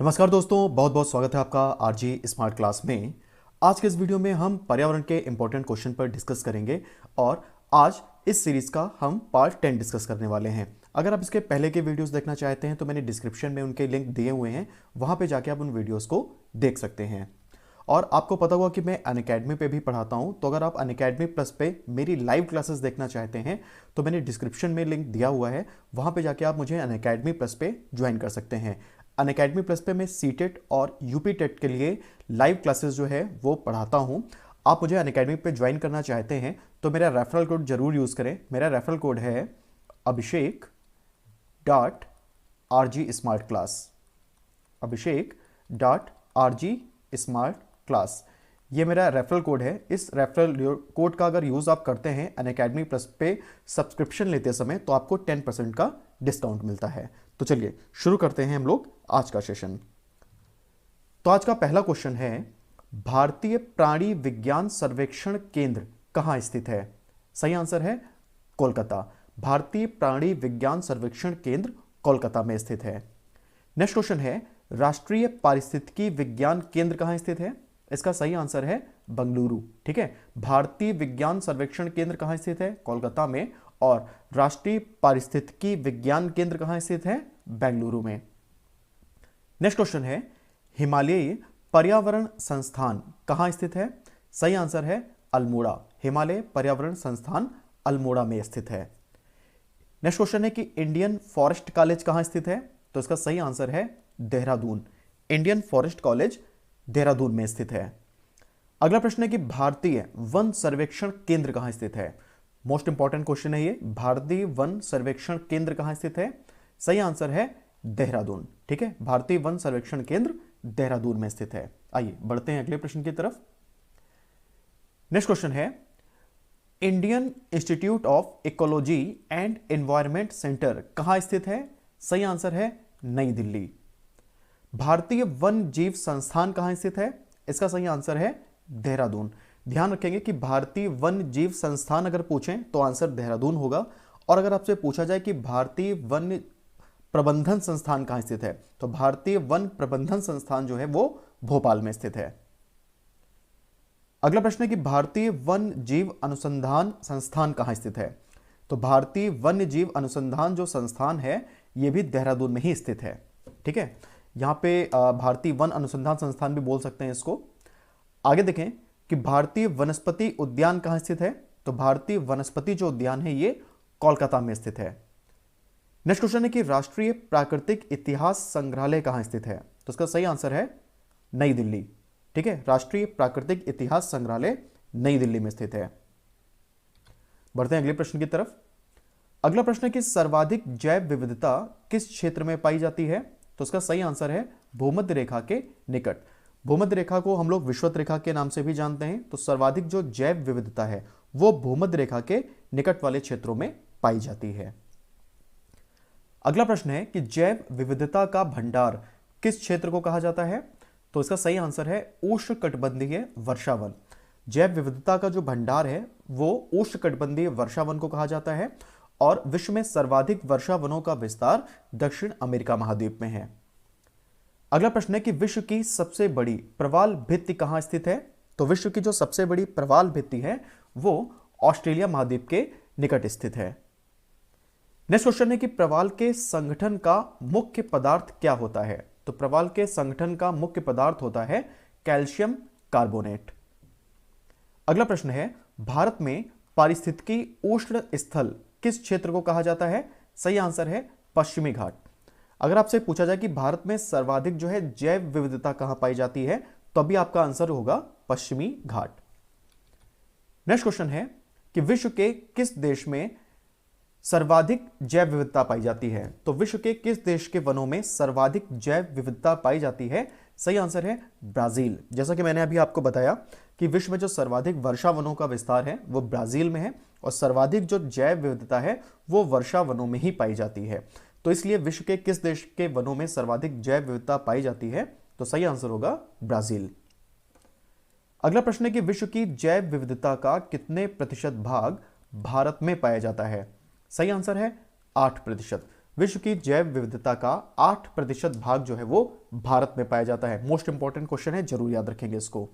नमस्कार दोस्तों, बहुत बहुत स्वागत है आपका आरजी स्मार्ट क्लास में। आज के इस वीडियो में हम पर्यावरण के इंपॉर्टेंट क्वेश्चन पर डिस्कस करेंगे और आज इस सीरीज का हम पार्ट 10 डिस्कस करने वाले हैं। अगर आप इसके पहले के वीडियोस देखना चाहते हैं तो मैंने डिस्क्रिप्शन में उनके लिंक दिए हुए हैं, वहां पे जाके आप उन वीडियोस को देख सकते हैं। और आपको पता होगा कि मैं अनअकैडमी पे भी पढ़ाता हूं, तो अगर आप अनअकैडमी प्लस पे मेरी लाइव क्लासेस देखना चाहते हैं तो मैंने डिस्क्रिप्शन में लिंक दिया हुआ है, वहां पे जाके आप मुझे अनअकैडमी प्लस पे ज्वाइन कर सकते हैं। अनअकैडमी प्लस पे मैं सीटेट और यूपी टेट के लिए लाइव क्लासेस जो है वो पढ़ाता हूं। आप मुझे अनअकैडमी पे ज्वाइन करना चाहते हैं तो मेरा रेफरल कोड जरूर यूज़ करें। मेरा रेफरल कोड है abhishek.rg_smart_class, abhishek.rg_smart_class। ये मेरा रेफरल कोड है। इस रेफरल कोड का अगर यूज़ आप करते हैं अनअकैडमी प्लस पे सब्सक्रिप्शन लेते समय तो आपको 10% का डिस्काउंट मिलता है। तो चलिए शुरू करते हैं हम लोग आज का सेशन। तो आज का पहला क्वेश्चन है, भारतीय प्राणी विज्ञान सर्वेक्षण केंद्र कहां स्थित है? सही आंसर है कोलकाता। भारतीय प्राणी विज्ञान सर्वेक्षण केंद्र कोलकाता में स्थित है। नेक्स्ट क्वेश्चन है, राष्ट्रीय पारिस्थितिकी विज्ञान केंद्र कहां स्थित है? इसका सही आंसर है बंगलुरु। ठीक है, भारतीय विज्ञान सर्वेक्षण केंद्र कहां स्थित है? कोलकाता में। और राष्ट्रीय पारिस्थितिकी विज्ञान केंद्र कहां स्थित है? बेंगलुरु में। नेक्स्ट क्वेश्चन है, हिमालयी पर्यावरण संस्थान कहां स्थित है? सही आंसर है अल्मोड़ा। हिमालय पर्यावरण संस्थान अल्मोड़ा में स्थित है। नेक्स्ट क्वेश्चन है कि इंडियन फॉरेस्ट कॉलेज कहां स्थित है? तो इसका सही आंसर है Dehradun. Indian forest college Dehradun में स्थित है। अगला प्रश्न है कि भारतीय वन सर्वेक्षण केंद्र कहां स्थित है? मोस्ट इंपॉर्टेंट क्वेश्चन है ये। भारतीय वन सर्वेक्षण केंद्र कहां स्थित है? सही आंसर है देहरादून। ठीक है, भारतीय वन सर्वेक्षण केंद्र देहरादून में स्थित है। आइए बढ़ते हैं अगले प्रश्न की तरफ। नेक्स्ट क्वेश्चन है, Indian institute of ecology and environment centre कहां स्थित है? सही आंसर है नई दिल्ली। भारतीय वन जीव संस्थान कहां स्थित है? इसका सही आंसर है देहरादून। ध्यान रखेंगे कि भारतीय वन जीव संस्थान अगर पूछें तो आंसर देहरादून होगा, और अगर आपसे पूछा जाए कि भारतीय वन प्रबंधन संस्थान कहां स्थित है तो भारतीय वन प्रबंधन संस्थान जो है वो भोपाल में स्थित है। अगला प्रश्न है कि भारतीय वन जीव अनुसंधान संस्थान कहां स्थित है? तो भारतीय वन्य जीव अनुसंधान जो संस्थान है ये भी देहरादून में ही स्थित है। ठीक है, यहां पे भारतीय वन अनुसंधान संस्थान भी बोल सकते हैं इसको। आगे देखें कि भारतीय वनस्पति उद्यान कहां स्थित है? तो भारतीय वनस्पति जो उद्यान है ये कोलकाता में स्थित है। नेक्स्ट क्वेश्चन है कि राष्ट्रीय प्राकृतिक इतिहास संग्रहालय कहां स्थित है? तो इसका सही आंसर है नई दिल्ली। ठीक है, राष्ट्रीय प्राकृतिक इतिहास संग्रहालय नई दिल्ली में स्थित है। बढ़ते हैं अगले प्रश्न की तरफ। अगला प्रश्न है कि सर्वाधिक जैव विविधता किस क्षेत्र में पाई जाती है? तो इसका सही आंसर है भूमध्य रेखा के निकट। भूमध्य रेखा को हम लोग विषुवत रेखा के नाम से भी जानते हैं, तो सर्वाधिक जो जैव विविधता है वो भूमध्य रेखा के निकट वाले क्षेत्रों में पाई जाती है। अगला प्रश्न है कि जैव विविधता का भंडार किस क्षेत्र को कहा जाता है? तो इसका सही आंसर है उष्णकटिबंधीय वर्षावन। जैव विविधता का जो भंडार है वो उष्णकटिबंधीय वर्षावन को कहा जाता है, और विश्व में सर्वाधिक वर्षावनों का विस्तार दक्षिण अमेरिका महाद्वीप में है। अगला प्रश्न है कि विश्व की सबसे बड़ी प्रवाल भित्ति कहां स्थित है? तो विश्व की जो सबसे बड़ी प्रवाल भित्ति है वो ऑस्ट्रेलिया महाद्वीप के निकट स्थित है। नेक्स्ट क्वेश्चन है कि प्रवाल के संगठन का मुख्य पदार्थ क्या होता है? तो प्रवाल के संगठन का मुख्य पदार्थ होता है कैल्शियम कार्बोनेट। अगला प्रश्न है, भारत में पारिस्थितिकी उष्ण स्थल किस क्षेत्र को कहा जाता है? सही आंसर है पश्चिमी घाट। अगर आपसे पूछा जाए कि भारत में सर्वाधिक जो है जैव विविधता कहां पाई जाती है तो अभी आपका आंसर होगा पश्चिमी घाट। नेक्स्ट क्वेश्चन है कि विश्व के किस देश में सर्वाधिक जैव विविधता पाई जाती है? तो विश्व के किस देश के वनों में सर्वाधिक जैव विविधता पाई जाती है? सही आंसर है ब्राजील। जैसा कि मैंने अभी आपको बताया कि विश्व में जो सर्वाधिक वर्षा वनों का विस्तार है वो ब्राजील में है, और सर्वाधिक जो जैव विविधता है वो वर्षा वनों में ही पाई जाती है। तो इसलिए विश्व के किस देश के वनों में सर्वाधिक जैव विविधता पाई जाती है? तो सही आंसर होगा ब्राजील। अगला प्रश्न है कि विश्व की जैव विविधता का कितने प्रतिशत भाग भारत में पाया जाता है? सही आंसर है 8%। विश्व की जैव विविधता का 8% भाग जो है वो भारत में पाया जाता है। मोस्ट इंपॉर्टेंट क्वेश्चन है, जरूर याद रखेंगे इसको।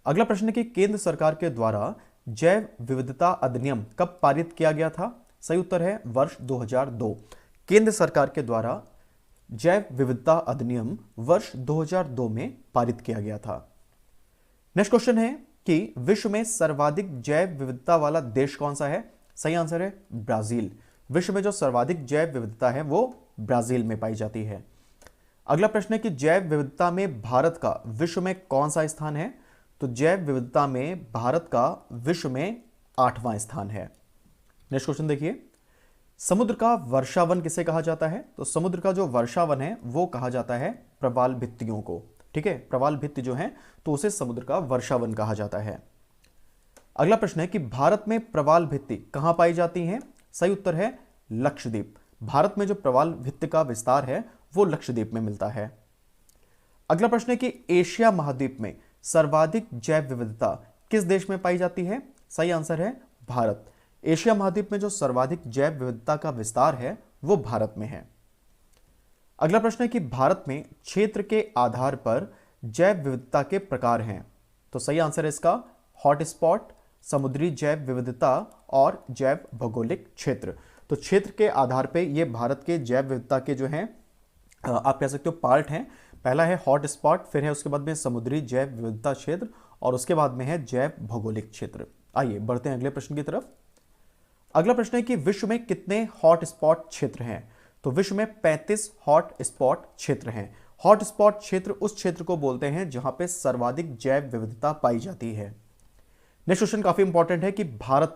अगला प्रश्न है कि केंद्र सरकार के द्वारा जैव विविधता अधिनियम कब पारित किया गया था? सही उत्तर है वर्ष 2002। केंद्र सरकार के द्वारा जैव विविधता अधिनियम वर्ष 2002 में पारित किया गया था। नेक्स्ट क्वेश्चन है कि विश्व में सर्वाधिक जैव विविधता वाला देश कौन सा है? सही आंसर है ब्राजील। विश्व में जो सर्वाधिक जैव विविधता है वो ब्राजील में पाई जाती है। अगला प्रश्न है कि जैव विविधता में भारत का विश्व में कौन सा स्थान है? तो जैव विविधता में भारत का विश्व में 8वां स्थान है। नेक्स्ट क्वेश्चन देखिए, समुद्र का वर्षावन किसे कहा जाता है? तो समुद्र का जो वर्षावन है वो कहा जाता है प्रवाल भित्तियों को। ठीक है, प्रवाल भित्ति जो है तो उसे समुद्र का वर्षावन कहा जाता है। अगला प्रश्न है कि भारत में प्रवाल भित्ति कहां पाई जाती हैं? सही उत्तर है लक्षद्वीप। भारत में जो प्रवाल भित्ति का विस्तार है वो लक्षद्वीप में मिलता है। अगला प्रश्न है कि एशिया महाद्वीप में सर्वाधिक जैव विविधता किस देश में पाई जाती है? सही आंसर है भारत। एशिया महाद्वीप में जो सर्वाधिक जैव विविधता का विस्तार है वो भारत में है। अगला प्रश्न है कि भारत में क्षेत्र के आधार पर जैव विविधता के प्रकार हैं। तो सही आंसर है इसका हॉटस्पॉट, समुद्री जैव विविधता और जैव भौगोलिक क्षेत्र। तो क्षेत्र के आधार पर ये भारत के जैव विविधता के जो हैं आप कह सकते हो पार्ट हैं। पहला है हॉट स्पॉट, फिर है उसके बाद में समुद्री जैव विविधता क्षेत्र और उसके बाद में है जैव भौगोलिक क्षेत्र। आइए बढ़ते हैं अगले प्रश्न की तरफ। अगला प्रश्न है कि विश्व में कितने हॉट स्पॉट क्षेत्र हैं? तो विश्व में 35 हॉट स्पॉट क्षेत्र हैं। हॉट स्पॉट क्षेत्र उस क्षेत्र को बोलते हैं जहां पे सर्वाधिक जैव विविधता पाई जाती है। नेक्स्ट क्वेश्चन काफी इंपॉर्टेंट है कि भारत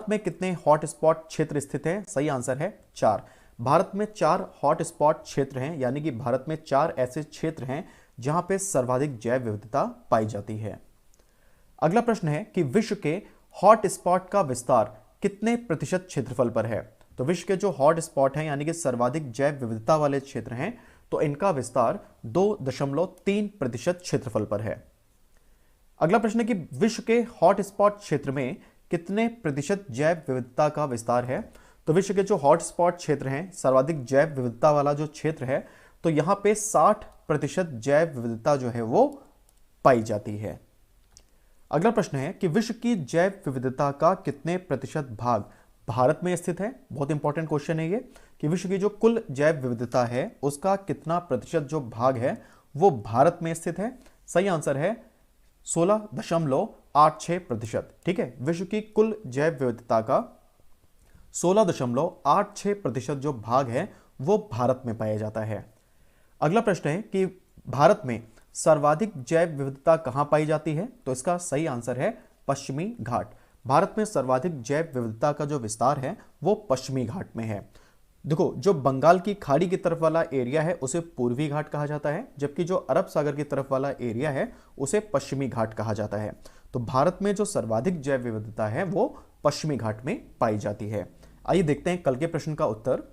में कितने हॉट स्पॉट क्षेत्र स्थित हैं? सही आंसर है 4। भारत में 4 हॉट स्पॉट क्षेत्र हैं, यानी कि भारत में 4 ऐसे क्षेत्र हैं जहां पे सर्वाधिक जैव विविधता पाई जाती है। अगला प्रश्न है कि विश्व के हॉट स्पॉट का विस्तार कितने प्रतिशत क्षेत्रफल पर है? तो विश्व के जो हॉट स्पॉट हैं यानी कि सर्वाधिक जैव विविधता वाले क्षेत्र हैं तो इनका विस्तार 2.3% क्षेत्रफल पर है। अगला प्रश्न है कि विश्व के हॉट स्पॉट क्षेत्र में कितने प्रतिशत जैव विविधता का विस्तार है? तो विश्व के जो हॉट स्पॉट क्षेत्र हैं, सर्वाधिक जैव विविधता वाला जो क्षेत्र है, तो यहां पे 60% जैव विविधता जो है वो पाई जाती है। अगला प्रश्न है कि विश्व की जैव विविधता का कितने प्रतिशत भाग भारत में स्थित है? बहुत इंपॉर्टेंट क्वेश्चन है ये कि विश्व की जो कुल जैव विविधता है उसका कितना प्रतिशत जो भाग है वो भारत में स्थित है? सही आंसर है 16.86%। ठीक है, विश्व की कुल जैव विविधता का 16.86% जो भाग है वो भारत में पाया जाता है। अगला प्रश्न है कि भारत में सर्वाधिक जैव विविधता कहां पाई जाती है? तो इसका सही आंसर है पश्चिमी घाट। भारत में सर्वाधिक जैव विविधता का जो विस्तार है वो पश्चिमी घाट में है। देखो, जो बंगाल की खाड़ी की तरफ वाला एरिया है उसे पूर्वी घाट कहा जाता है, जबकि जो अरब सागर की तरफ वाला एरिया है उसे पश्चिमी घाट कहा जाता है। तो भारत में जो सर्वाधिक जैव विविधता है वो पश्चिमी घाट में पाई जाती है। आइए देखते हैं कल के प्रश्न का उत्तर।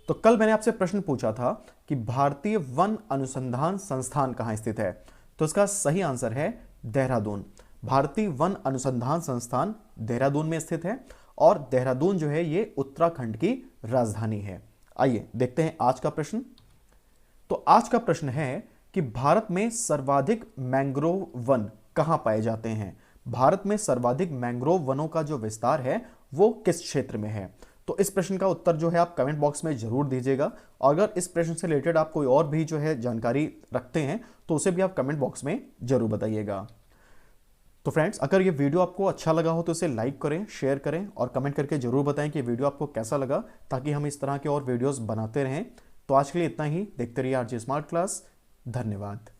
तो कल मैंने आपसे प्रश्न पूछा था कि भारतीय वन अनुसंधान संस्थान कहाँ स्थित है? तो इसका सही आंसर है देहरादून। भारतीय वन अनुसंधान संस्थान देहरादून में स्थित है और देहरादून जो है ये उत्तराखंड की राजधानी है। आइए देखते हैं आज का प्रश्न। तो आज का प्रश्न है कि भारत में सर्वाधिक मैंग्रोव वन कहां पाए जाते हैं? भारत में सर्वाधिक मैंग्रोव वनों का जो विस्तार है वो किस क्षेत्र में है? तो इस प्रश्न का उत्तर जो है आप कमेंट बॉक्स में जरूर दीजिएगा। और अगर इस प्रश्न से रिलेटेड आप कोई और भी जो है जानकारी रखते हैं तो उसे भी आप कमेंट बॉक्स में जरूर बताइएगा। तो फ्रेंड्स, अगर ये वीडियो आपको अच्छा लगा हो तो इसे लाइक करें, शेयर करें और कमेंट करके जरूर बताएं कि वीडियो आपको कैसा लगा, ताकि हम इस तरह के और वीडियोस बनाते रहें। तो आज के लिए इतना ही। देखते रहिए आरजे स्मार्ट क्लास। धन्यवाद।